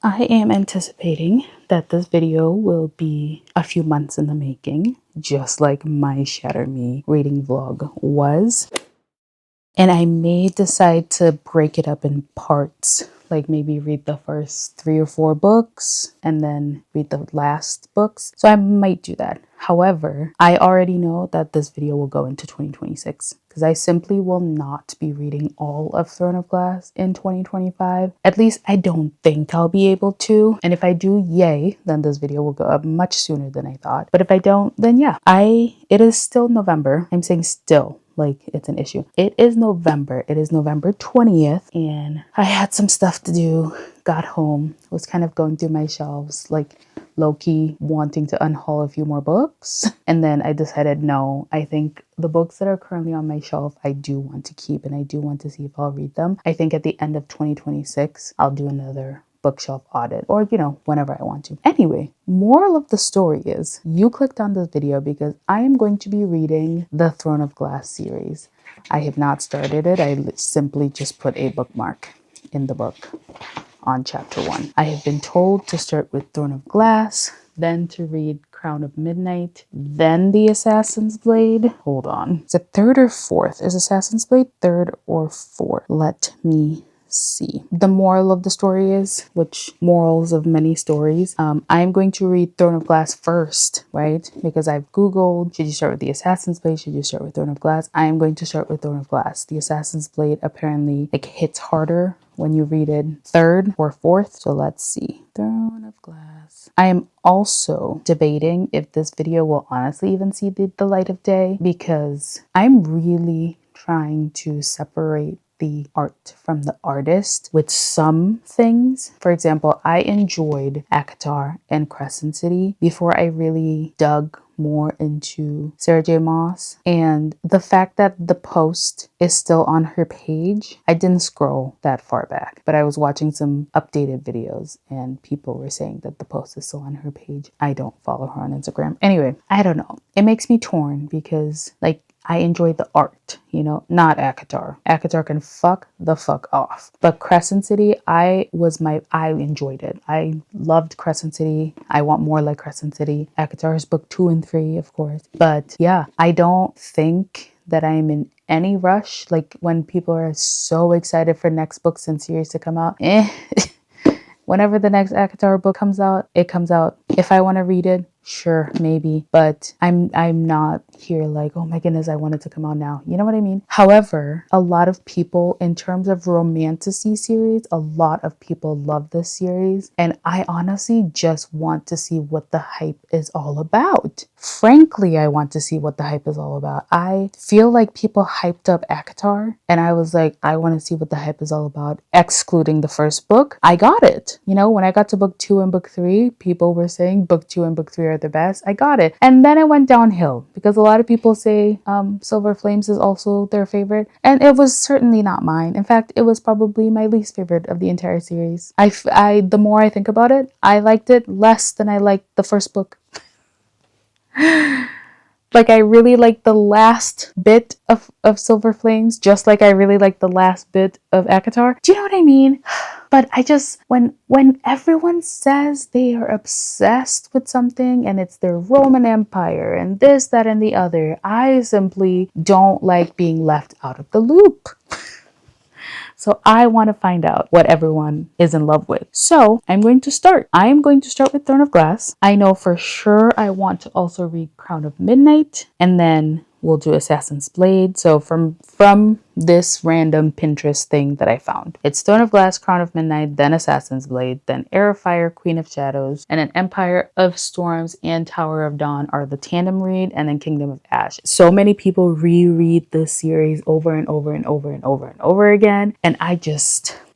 I am anticipating that this video will be a few months in the making, just like my Shatter Me reading vlog was. And I may decide to break it up in parts, like maybe read the first 3 or 4 books and then read the last books. So I might do that. However, I already know that this video will go into 2026 because I simply will not be reading all of Throne of Glass in 2025. At least I don't think I'll be able to. And if I do, yay, then this video will go up much sooner than I thought. But if I don't, then yeah, it is still November. I'm saying still, like it's an issue. It is November. It is November 20th, and I had some stuff to do. Got home, was kind of going through my shelves, like low-key wanting to unhaul a few more books. And then I decided, no, I think the books that are currently on my shelf, I do want to keep, and I do want to see if I'll read them. I think at the end of 2026, I'll do another bookshelf audit, or whenever I want to. Anyway, moral of the story is you clicked on this video because I am going to be reading the Throne of Glass series. I have not started it. I simply just put a bookmark in the book on chapter 1. I have been told to start with Throne of Glass, then to read Crown of Midnight, then the Assassin's Blade. Hold on. Is it 3rd or 4th? Is Assassin's Blade 3rd or 4th? Let me see. The moral of the story is, which morals of many stories, I'm going to read Throne of Glass first, right? Because I've Googled, should you start with the Assassin's Blade? Should you start with Throne of Glass? I am going to start with Throne of Glass. The Assassin's Blade apparently hits harder when you read it 3rd or 4th. So let's see. Throne of Glass. I am also debating if this video will honestly even see the light of day, because I'm really trying to separate the art from the artist with some things. For example, I enjoyed ACOTAR and Crescent City before I really dug more into Sarah J. Maas. And the fact that the post is still on her page, I didn't scroll that far back, but I was watching some updated videos and people were saying that the post is still on her page. I don't follow her on Instagram. Anyway, I don't know. It makes me torn because I enjoy the art, not ACOTAR. ACOTAR can fuck the fuck off. But Crescent City, I enjoyed it. I loved Crescent City. I want more like Crescent City. ACOTAR is book 2 and 3, of course. But yeah, I don't think that I'm in any rush. Like when people are so excited for next books and series to come out, whenever the next ACOTAR book comes out, it comes out. If I want to read it, sure, maybe, but I'm not here like, oh my goodness, I want it to come out now. You know what I mean? However, a lot of people, in terms of romantasy series, a lot of people love this series, and I honestly just want to see what the hype is all about. Frankly, I want to see what the hype is all about. I feel like people hyped up ACOTAR, and I was like, I want to see what the hype is all about, excluding the first book. I got it. When I got to book 2 and book 3, people were saying book 2 and book 3 are the best. I got it. And then it went downhill because a lot of people say Silver Flames is also their favorite. And it was certainly not mine. In fact, it was probably my least favorite of the entire series. The more I think about it, I liked it less than I liked the first book. I really liked the last bit of Silver Flames, just like I really liked the last bit of ACOTAR. Do you know what I mean? But I just, when everyone says they are obsessed with something and it's their Roman Empire and this, that, and the other, I simply don't like being left out of the loop. So I want to find out what everyone is in love with. So I'm going to start. I am going to start with Throne of Glass. I know for sure I want to also read Crown of Midnight, and then we'll do Assassin's Blade. So from this random Pinterest thing that I found, it's Throne of Glass, Crown of Midnight, then Assassin's Blade, then Heir of Fire, Queen of Shadows, and then Empire of Storms and Tower of Dawn are the tandem read, and then Kingdom of Ash. So many people reread this series over and over and over and over and over again, and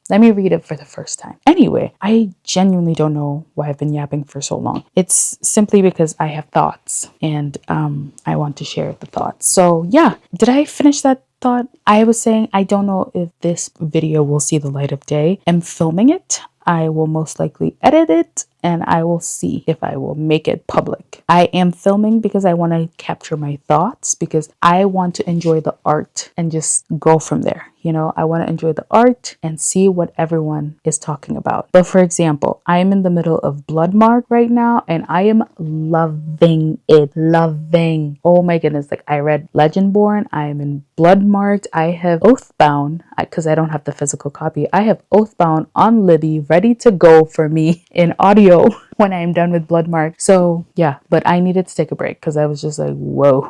let me read it for the first time. Anyway, I genuinely don't know why I've been yapping for so long. It's simply because I have thoughts and I want to share the thoughts. So yeah, did I finish that thought? I was saying I don't know if this video will see the light of day. I'm filming it. I will most likely edit it and I will see if I will make it public. I am filming because I want to capture my thoughts, because I want to enjoy the art and just go from there. I want to enjoy the art and see what everyone is talking about. But for example, I am in the middle of Bloodmark right now and I am loving it. Loving. Oh my goodness. Like, I read Legendborn. I am in Bloodmarked. I have Oathbound because I don't have the physical copy. I have Oathbound on Libby ready to go for me in audio when I'm done with Bloodmark. So yeah, but I needed to take a break because I was just like, whoa,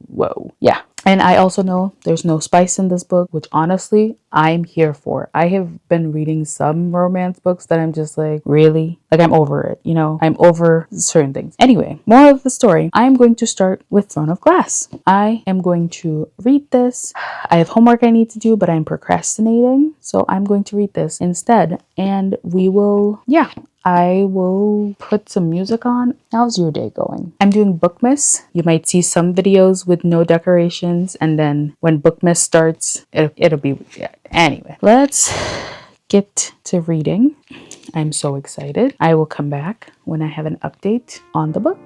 whoa. Yeah. And I also know there's no spice in this book, which honestly, I'm here for. I have been reading some romance books that I'm just like, really? Like, I'm over it, I'm over certain things. Anyway, moral of the story, I'm going to start with Throne of Glass. I am going to read this. I have homework I need to do, but I'm procrastinating. So I'm going to read this instead. And I will put some music on. How's your day going? I'm doing Bookmas. You might see some videos with no decorations, and then when Bookmas starts, it'll be, yeah. Anyway, let's get to reading. I'm so excited. I will come back when I have an update on the book.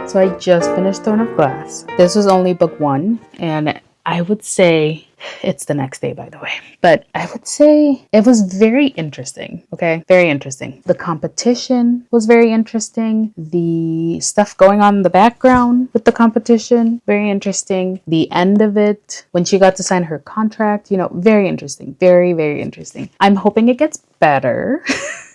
So I just finished Throne of Glass. This was only book 1, and I would say it's the next day, by the way. But I would say it was very interesting. Okay, very interesting. The competition was very interesting. The stuff going on in the background with the competition, very interesting. The end of it, when she got to sign her contract, very interesting. Very, very interesting. I'm hoping it gets better.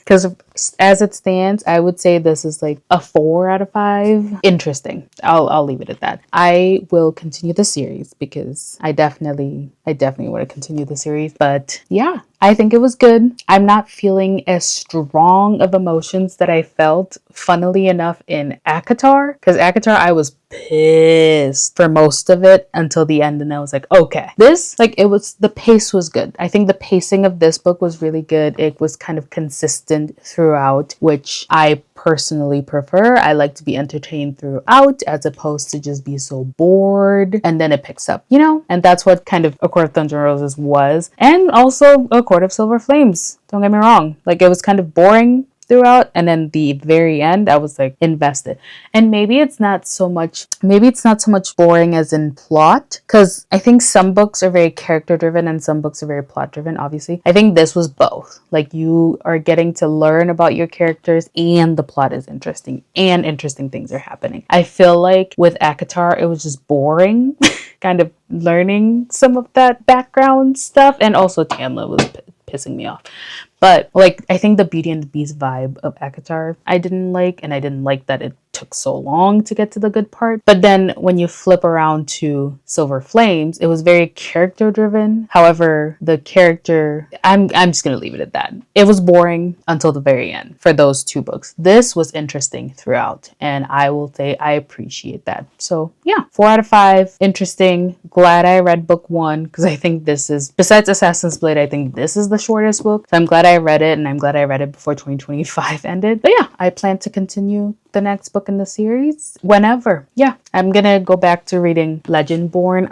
Because as it stands, I would say this is like a 4 out of 5. Interesting. I'll leave it at that. I will continue the series because I definitely want to continue the series. But yeah, I think it was good. I'm not feeling as strong of emotions that I felt, funnily enough, in ACOTAR. Because ACOTAR, I was pissed for most of it until the end, and I was like, okay. This, the pace was good. I think the pacing of this book was really good. It was kind of consistent throughout, which I personally prefer. I like to be entertained throughout as opposed to just be so bored and then it picks up, and that's what kind of A Court of Thorns and Roses was, and also A Court of Silver Flames. Don't get me wrong, it was kind of boring throughout, and then the very end I was like invested. And maybe it's not so much boring as in plot, because I think some books are very character driven and some books are very plot driven. Obviously, I think this was both. You are getting to learn about your characters and the plot is interesting and interesting things are happening. I feel like with ACOTAR it was just boring kind of learning some of that background stuff, and also Tamla was pissing me off. But I think the Beauty and the Beast vibe of ACOTAR I didn't like, and I didn't like that it took so long to get to the good part. But then when you flip around to Silver Flames, it was very character driven. However, the character, I'm just gonna leave it at that. It was boring until the very end for those 2 books. This was interesting throughout, and I will say I appreciate that. So yeah, 4 out of 5. Interesting. Glad I read book 1, because I think this is, besides Assassin's Blade, I think this is the shortest book. So I'm glad I read it, and I'm glad I read it before 2025 ended. But yeah, I plan to continue the next book in the series whenever. Yeah, I'm gonna go back to reading Legendborn.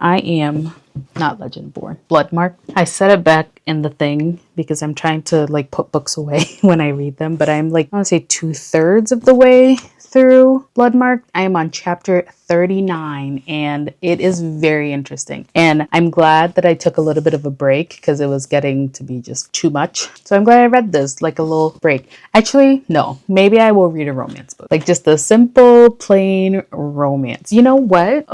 Not Legendborn, Bloodmark. I set it back in the thing because I'm trying to put books away when I read them, but I'm I want to say 2/3 of the way through Bloodmark. I am on chapter 39 and it is very interesting. And I'm glad that I took a little bit of a break because it was getting to be just too much. So I'm glad I read this, a little break. Actually, no, maybe I will read a romance book. Just a simple, plain romance. You know what?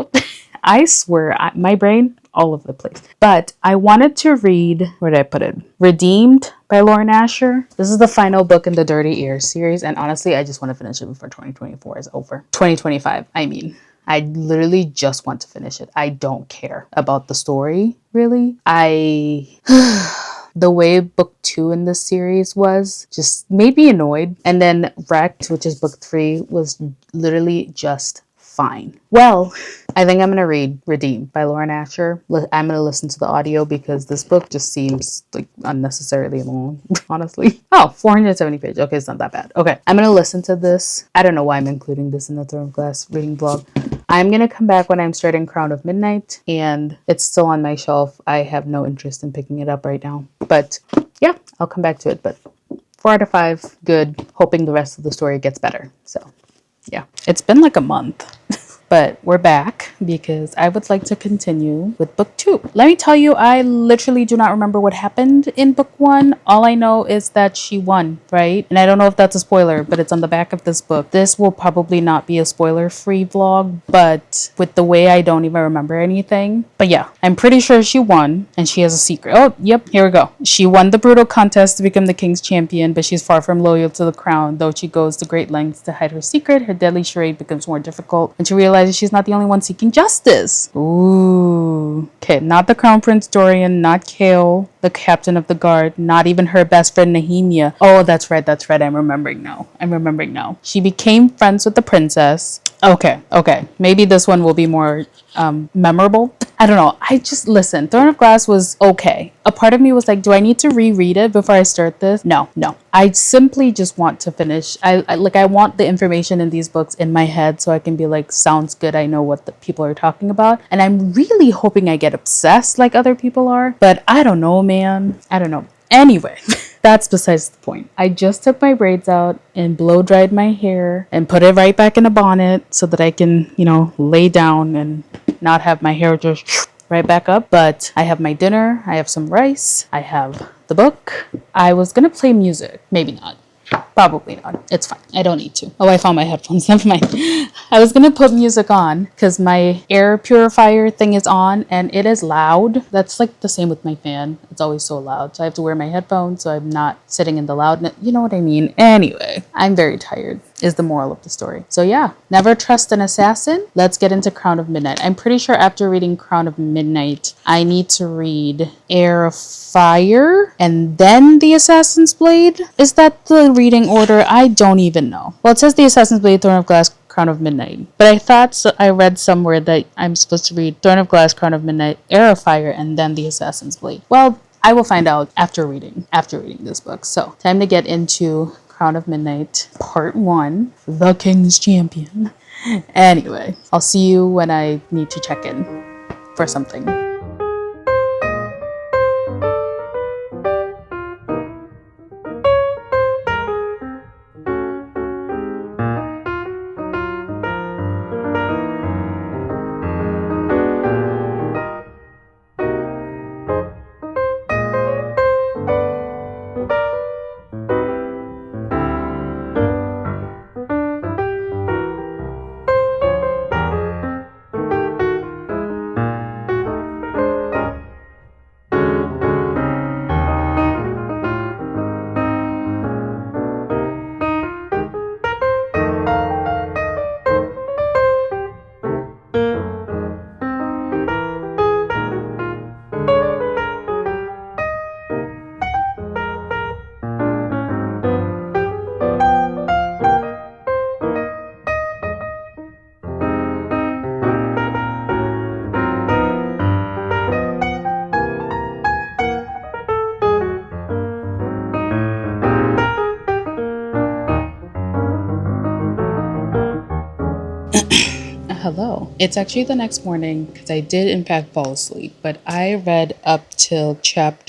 I swear, my brain all over the place. But I wanted to read, where did I put it? Redeemed by Lauren Asher. This is the final book in the Dirty Ears series. And honestly, I just want to finish it before 2024 is over. 2025, I mean. I literally just want to finish it. I don't care about the story, really. The way book 2 in this series was just made me annoyed. And then Wrecked, which is book 3, was literally just fine. Well, I think I'm going to read Redeemed by Lauren Asher. I'm going to listen to the audio because this book just seems like unnecessarily long, honestly. Oh, 470 pages. Okay, it's not that bad. Okay, I'm going to listen to this. I don't know why I'm including this in the Throne of Glass reading vlog. I'm going to come back when I'm starting Crown of Midnight, and it's still on my shelf. I have no interest in picking it up right now. But yeah, I'll come back to it. But 4 out of 5, good. Hoping the rest of the story gets better. So yeah, it's been like a month. But we're back because I would like to continue with book 2. Let me tell you, I literally do not remember what happened in book 1. All I know is that she won, right? And I don't know if that's a spoiler, but it's on the back of this book. This will probably not be a spoiler-free vlog, but with the way I don't even remember anything. But yeah, I'm pretty sure she won and she has a secret. Oh, yep, here we go. She won the brutal contest to become the king's champion, but she's far from loyal to the crown. Though she goes to great lengths to hide her secret, her deadly charade becomes more difficult, and she realizes she's not the only one seeking justice. Ooh. Okay, not the Crown Prince Dorian, not Kale, the captain of the guard, not even her best friend Nehemia. Oh, that's right. I'm remembering now. She became friends with the princess. Okay. Maybe this one will be more memorable. I don't know. Listen, Throne of Glass was okay. A part of me was like, do I need to reread it before I start this? No. I simply just want to finish. I want the information in these books in my head so I can be like, sounds good. I know what the people are talking about. And I'm really hoping I get obsessed like other people are. But I don't know, man. I don't know. Anyway, that's besides the point. I just took my braids out and blow dried my hair and put it right back in a bonnet so that I can, lay down and not have my hair just right back up. But I have my dinner. I have some rice. I have the book. I was going to play music. Maybe not. Probably not. It's fine. I don't need to. Oh, I found my headphones. Never mind. I was going to put music on because my air purifier thing is on and it is loud. That's like the same with my fan. It's always so loud. So I have to wear my headphones so I'm not sitting in the loudness. You know what I mean? Anyway, I'm very tired is the moral of the story. So yeah, never trust an assassin. Let's get into Crown of Midnight. I'm pretty sure after reading Crown of Midnight, I need to read Heir of Fire and then The Assassin's Blade. Is that the reading order? I don't even know. Well, it says The Assassin's Blade, Throne of Glass, Crown of Midnight. But I thought I read somewhere that I'm supposed to read Throne of Glass, Crown of Midnight, Heir of Fire, and then The Assassin's Blade. Well, I will find out after reading this book. So time to get into Crown of Midnight, Part 1, The King's Champion. Anyway, I'll see you when I need to check in for something. Hello. It's actually the next morning because I did in fact fall asleep, but I read up till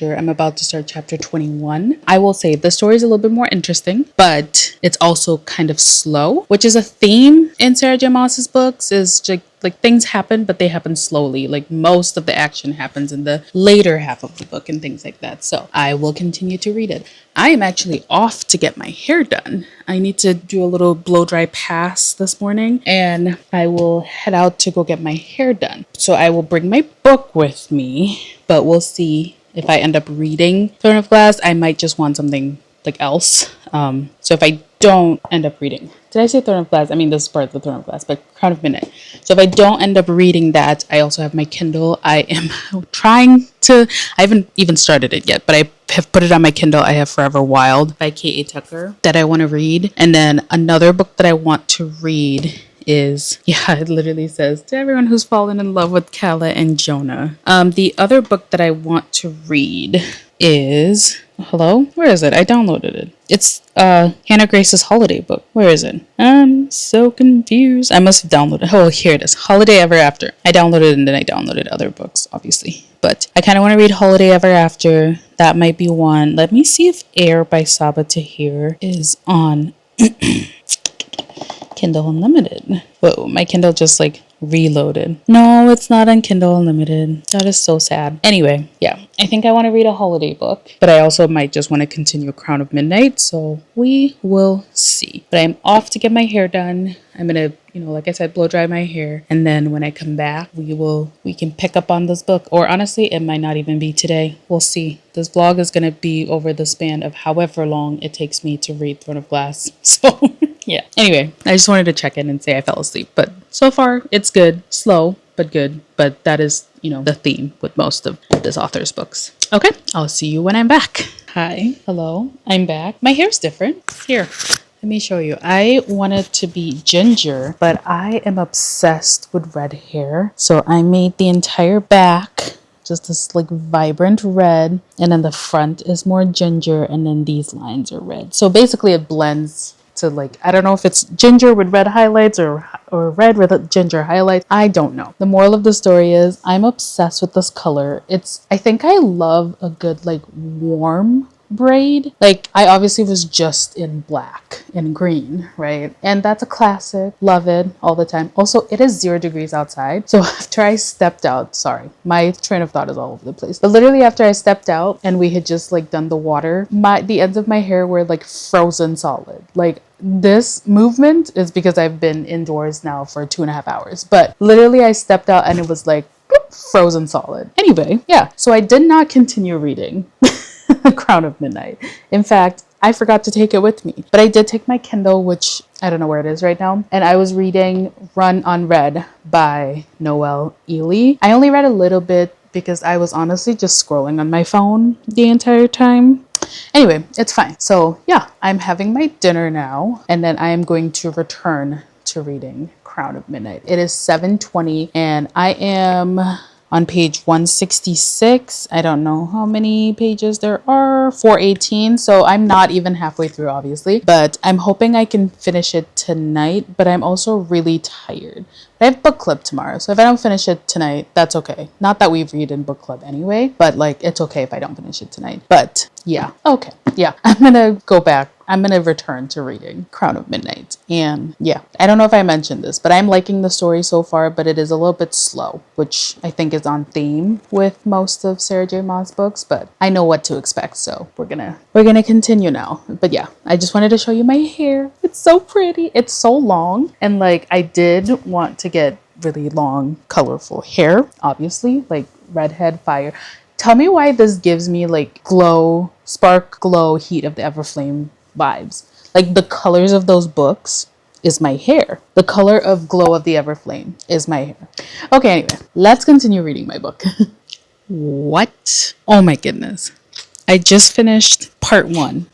I'm about to start chapter 21. I will say the story is a little bit more interesting, but it's also kind of slow, which is a theme in Sarah J. Maas's books, is like like things happen, but they happen slowly. Like most of the action happens in the later half of the book and things like that. So I will continue to read it. I am actually off to get my hair done. I need to do a little blow dry pass this morning, and I will head out to go get my hair done. So I will bring my book with me, but we'll see if I end up reading Throne of Glass. I might just want something like else. So if I don't end up reading, did I say Throne of Glass? I mean, this is part of the Throne of Glass, but Crown of Midnight. So if I don't end up reading that, I also have my Kindle. I am trying to, I haven't even started it yet, but I have put it on my Kindle. I have Forever Wild by K.A. Tucker that I want to read. And then another book that I want to read is, yeah, it literally says, to everyone who's fallen in love with Kala and Jonah. The other book that I want to read is, hello? Where is it? I downloaded it. It's Hannah Grace's holiday book. Where is it? I'm so confused. I must have downloaded. Oh, here it is. Holiday Ever After. I downloaded it and then I downloaded other books, obviously. But I kind of want to read Holiday Ever After. That might be one. Let me see if Air by Saba Tahir is on Kindle Unlimited. Whoa, my Kindle just like reloaded. No, it's not on Kindle Unlimited. That is so sad. Anyway, yeah, I think I want to read a holiday book, but I also might just want to continue Crown of Midnight, so we will see. But I'm off to get my hair done. I'm gonna, like I said, blow dry my hair, and then when I come back, we can pick up on this book, or honestly, it might not even be today. We'll see. This vlog is gonna be over the span of however long it takes me to read Throne of Glass, so yeah. Anyway, I just wanted to check in and say I fell asleep, but so far it's good. Slow, but good. But that is, the theme with most of this author's books. Okay, I'll see you when I'm back. Hi, hello, I'm back. My hair's different. Here, let me show you. I wanted to be ginger, but I am obsessed with red hair. So I made the entire back just this like vibrant red, and then the front is more ginger, and then these lines are red. So basically it blends to like, I don't know if it's ginger with red highlights or red with ginger highlights. I don't know. The moral of the story is I'm obsessed with this color. I think I love a good like warm braid. Like I obviously was just in black and green, right? And that's a classic. Love it all the time. Also, it is 0 degrees outside. So after I stepped out, sorry, my train of thought is all over the place. But literally after I stepped out and we had just like done the water, the ends of my hair were like frozen solid. Like this movement is because I've been indoors now for 2.5 hours. But literally I stepped out and it was like frozen solid. Anyway, yeah. So I did not continue reading Crown of Midnight. In fact, I forgot to take it with me, but I did take my Kindle, which I don't know where it is right now, and I was reading Run Unread by Noelle Ely. I only read a little bit because I was honestly just scrolling on my phone the entire time. Anyway, it's fine. So yeah, I'm having my dinner now, and then I am going to return to reading Crown of Midnight. It is 7:20 and I am on page 166. I don't know how many pages there are. 418. So I'm not even halfway through, obviously, but I'm hoping I can finish it tonight. But I'm also really tired. I have book club tomorrow, so if I don't finish it tonight, that's okay. Not that we read in book club anyway, but like it's okay if I don't finish it tonight. But yeah, okay. Yeah, I'm gonna go back. I'm gonna return to reading Crown of Midnight. And yeah, I don't know if I mentioned this, but I'm liking the story so far, but it is a little bit slow, which I think is on theme with most of Sarah J. Maas books, but I know what to expect, so we're gonna continue now. But yeah, I just wanted to show you my hair. It's so pretty. It's so long, and like I did want to get really long, colorful hair, obviously, like redhead fire. Tell me why this gives me like glow, spark, glow, heat of the Everflame vibes. Like the colors of those books is my hair. The color of Glow of the Everflame is my hair. Okay, anyway, let's continue reading my book. What? Oh my goodness. I just finished part 1.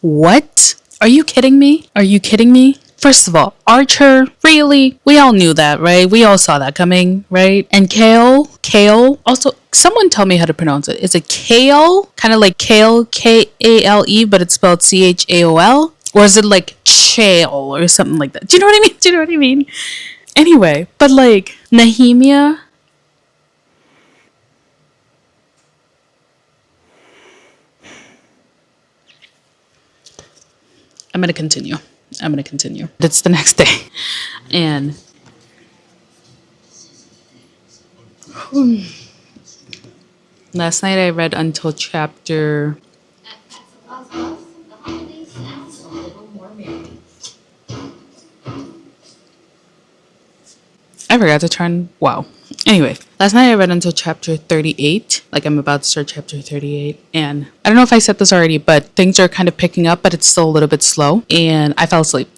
What? Are you kidding me? Are you kidding me? First of all, Archer, really? We all knew that, right? We all saw that coming, right? And Kale, also, someone tell me how to pronounce it. Is it Kale? Kind of like Kale, Kale, but it's spelled Chaol? Or is it like Ch? shale or something like that. Do you know what I mean? Do you know what I mean? Anyway, but like Nehemia, I'm going to continue. It's the next day. And last night I read until chapter... I forgot to turn... Wow. Anyway, last night I read until chapter 38. Like, I'm about to start chapter 38. And I don't know if I said this already, but things are kind of picking up, but it's still a little bit slow. And I fell asleep.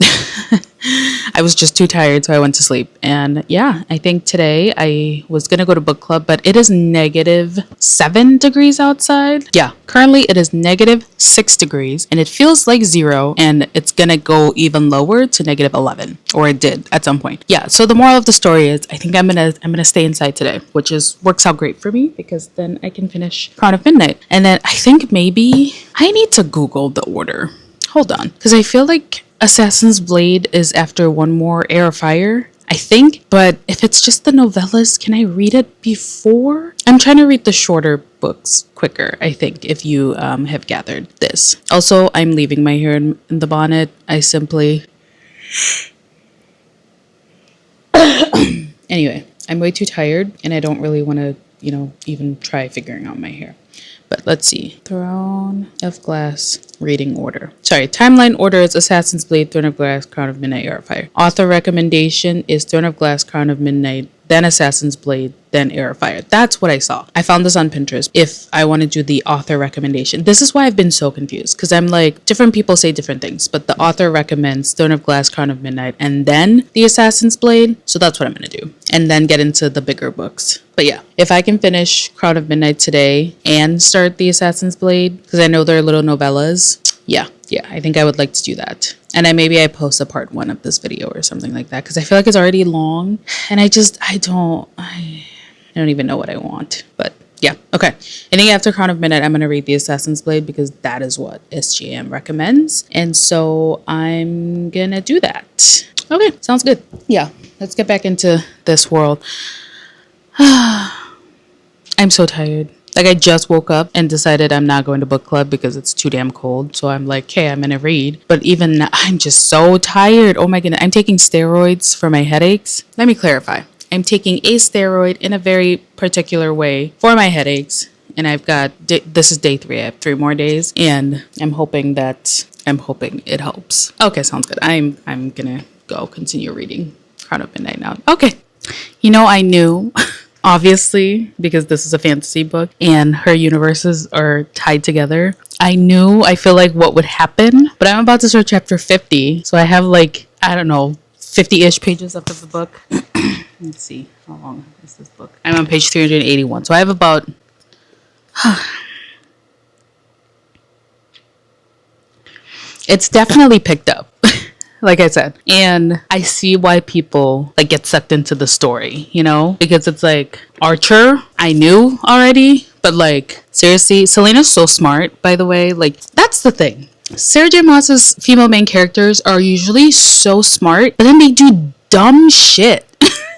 I was just too tired, so I went to sleep. And yeah, I think today I was going to go to book club, but it is -7 degrees outside. Yeah, currently it is -6 degrees, and it feels like 0, and it's going to go even lower to -11, or it did at some point. Yeah, so the moral of the story is I think I'm going to stay inside today, which works out great for me because then I can finish Crown of Midnight. And then I think maybe I need to Google the order. Hold on, because I feel like Assassin's Blade is after one more Air of Fire, I think. But if it's just the novellas, can I read it before? I'm trying to read the shorter books quicker, I think, if you have gathered this. Also, I'm leaving my hair in the bonnet. I simply... Anyway, I'm way too tired, and I don't really want to, even try figuring out my hair. But let's see. Throne of Glass reading order. Sorry, timeline order is Assassin's Blade, Throne of Glass, Crown of Midnight, Air of Fire. Author recommendation is Throne of Glass, Crown of Midnight, then Assassin's Blade, then Air of Fire. That's what I saw. I found this on Pinterest if I want to do the author recommendation. This is why I've been so confused, because I'm like, different people say different things, but the author recommends Throne of Glass, Crown of Midnight, and then the Assassin's Blade. So that's what I'm going to do. And then get into the bigger books. But yeah, if I can finish Crown of Midnight today and start the Assassin's Blade, because I know they're little novellas, yeah, I think I would like to do that. And maybe I post a part 1 of this video or something like that, because I feel like it's already long, and I don't even know what I want. But yeah, okay. I think after Crown of Midnight, I'm going to read the Assassin's Blade because that is what SJM recommends. And so I'm going to do that. Okay, sounds good. Yeah, let's get back into this world. I'm so tired. Like, I just woke up and decided I'm not going to book club because it's too damn cold. So I'm like, hey, I'm going to read. But even now, I'm just so tired. Oh my goodness. I'm taking steroids for my headaches. Let me clarify. I'm taking a steroid in a very particular way for my headaches. And this is day 3. I have 3 more days. And I'm hoping it helps. Okay, sounds good. I'm going to go continue reading Crown of Midnight now. Okay. I knew... Obviously, because this is a fantasy book and her universes are tied together, I feel like what would happen, but I'm about to start chapter 50. So I have 50-ish pages left of the book. Let's see, how long is this book? I'm on page 381. So I have about... It's definitely picked up. Like I said, and I see why people get sucked into the story, because it's like Archer, I knew already, but seriously, Selena's so smart, by the way. That's the thing. Sarah J. Maas's female main characters are usually so smart, but then they do dumb shit.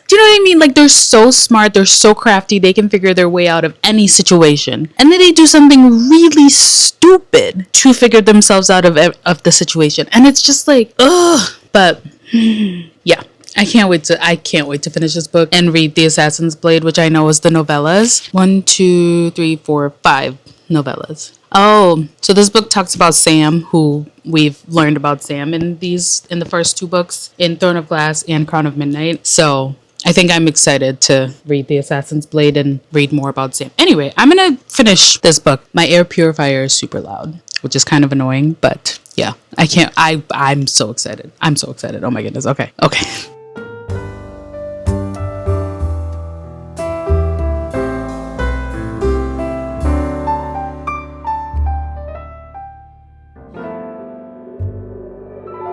Do you know what I mean? They're so smart, they're so crafty, they can figure their way out of any situation. And then they do something really stupid to figure themselves out of the situation. And it's just ugh. But yeah, I can't wait to finish this book and read The Assassin's Blade, which I know is the novellas. 1, 2, 3, 4, 5 novellas. Oh, so this book talks about Sam, who we've learned about Sam in the first 2 books, in Throne of Glass and Crown of Midnight. So I think I'm excited to read The Assassin's Blade and read more about Sam. Anyway, I'm going to finish this book. My air purifier is super loud, which is kind of annoying, but yeah, I'm so excited. I'm so excited. Oh my goodness. Okay.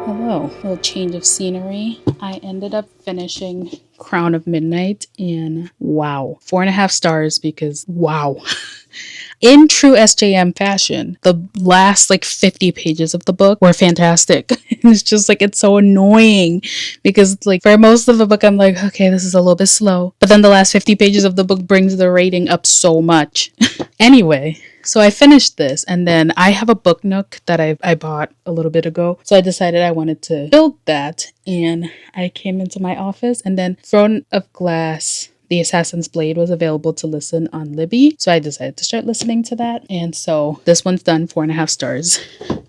Hello. know, a little change of scenery. I ended up finishing Crown of Midnight in, wow, 4.5 stars because wow. In true SJM fashion, the last like 50 pages of the book were fantastic. It's just like, it's so annoying because like for most of the book, I'm like, okay, this is a little bit slow. But then the last 50 pages of the book brings the rating up so much. Anyway, so I finished this, and then I have a book nook that I bought a little bit ago. So I decided I wanted to build that, and I came into my office, and then Throne of Glass, The Assassin's Blade, was available to listen on Libby. So I decided to start listening to that. And so this one's done, 4.5 stars.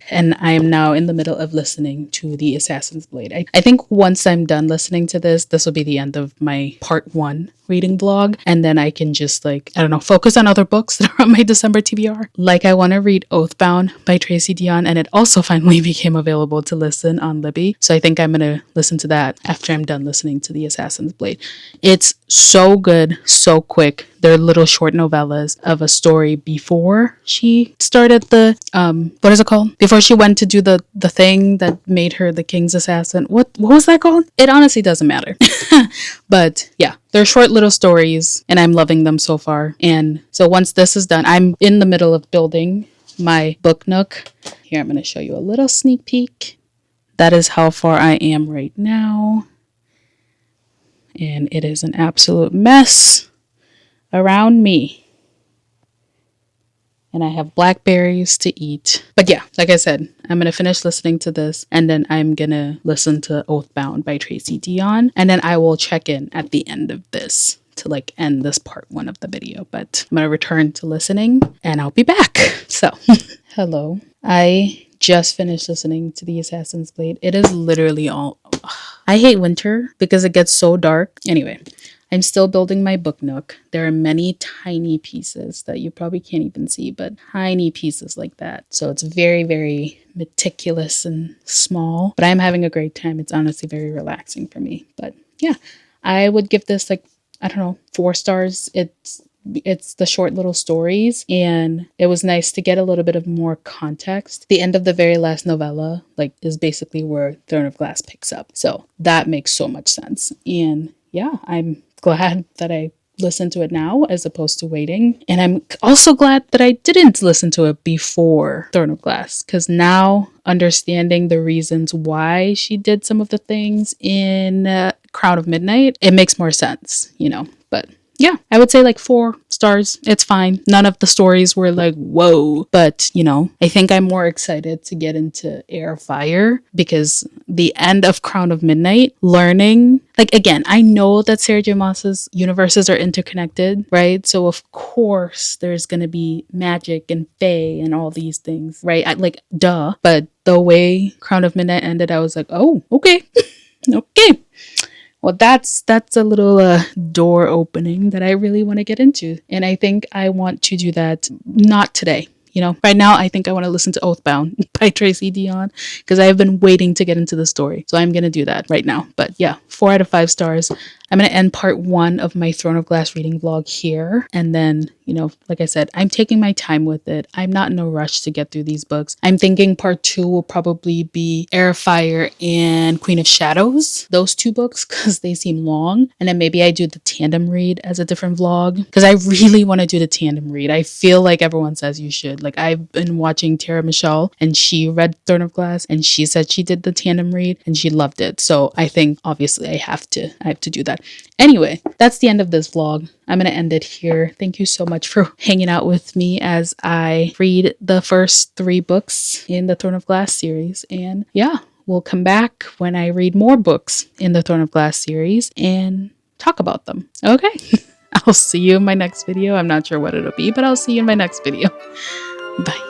And I am now in the middle of listening to The Assassin's Blade. I think once I'm done listening to this will be the end of my part 1 reading vlog, and then I can just like, I don't know, focus on other books that are on my December TBR. Like I want to read Oathbound by Tracy Dion, and it also finally became available to listen on Libby. So I think I'm going to listen to that after I'm done listening to The Assassin's Blade. It's so good, so quick. They're little short novellas of a story before she started the what is it called? Before she went to do the thing that made her the king's assassin. What was that called? It honestly doesn't matter. But yeah, they're short little stories and I'm loving them so far. And so once this is done, I'm in the middle of building my book nook. Here, I'm going to show you a little sneak peek. That is how far I am right now. And it is an absolute mess around me. And I have blackberries to eat. But yeah, like I said, I'm going to finish listening to this, and then I'm going to listen to Oathbound by Tracy Dion. And then I will check in at the end of this to like end this part 1 of the video. But I'm going to return to listening and I'll be back. So, hello. I just finished listening to The Assassin's Blade. It is literally all... I hate winter because it gets so dark. Anyway, I'm still building my book nook. There are many tiny pieces that you probably can't even see, but tiny pieces like that. So it's very, very meticulous and small, but I'm having a great time. It's honestly very relaxing for me. But yeah, I would give this like, I don't know, 4 stars. It's the short little stories, and it was nice to get a little bit of more context. The end of the very last novella like is basically where Throne of Glass picks up. So that makes so much sense. And yeah, I'm glad that I listened to it now as opposed to waiting. And I'm also glad that I didn't listen to it before Throne of Glass, because now understanding the reasons why she did some of the things in Crown of Midnight, it makes more sense, you know. But yeah, I would say like 4 stars. It's fine. None of the stories were like, whoa. But, you know, I think I'm more excited to get into Air Fire because the end of Crown of Midnight, learning, like, again, I know that Sarah J. Maas's universes are interconnected, right? So, of course, there's going to be magic and fae and all these things, right? Like, duh. But the way Crown of Midnight ended, I was like, oh, okay. Okay. Well, that's a little door opening that I really want to get into. And I think I want to do that not today. You know, right now, I think I want to listen to Oathbound by Tracy Dion because I've been waiting to get into the story. So I'm going to do that right now. But yeah, 4 out of 5 stars. I'm going to end part 1 of my Throne of Glass reading vlog here. And then, you know, like I said, I'm taking my time with it. I'm not in a rush to get through these books. I'm thinking part 2 will probably be Air Fire and Queen of Shadows. Those 2 books because they seem long. And then maybe I do the tandem read as a different vlog because I really want to do the tandem read. I feel like everyone says you should. Like I've been watching Tara Michelle and she read Throne of Glass and she said she did the tandem read and she loved it. So I think obviously I have to do that. Anyway, that's the end of this vlog. I'm going to end it here. Thank you so much for hanging out with me as I read the first 3 books in the Throne of Glass series. And yeah, we'll come back when I read more books in the Throne of Glass series and talk about them. Okay. I'll see you in my next video. I'm not sure what it'll be, but I'll see you in my next video. Bye.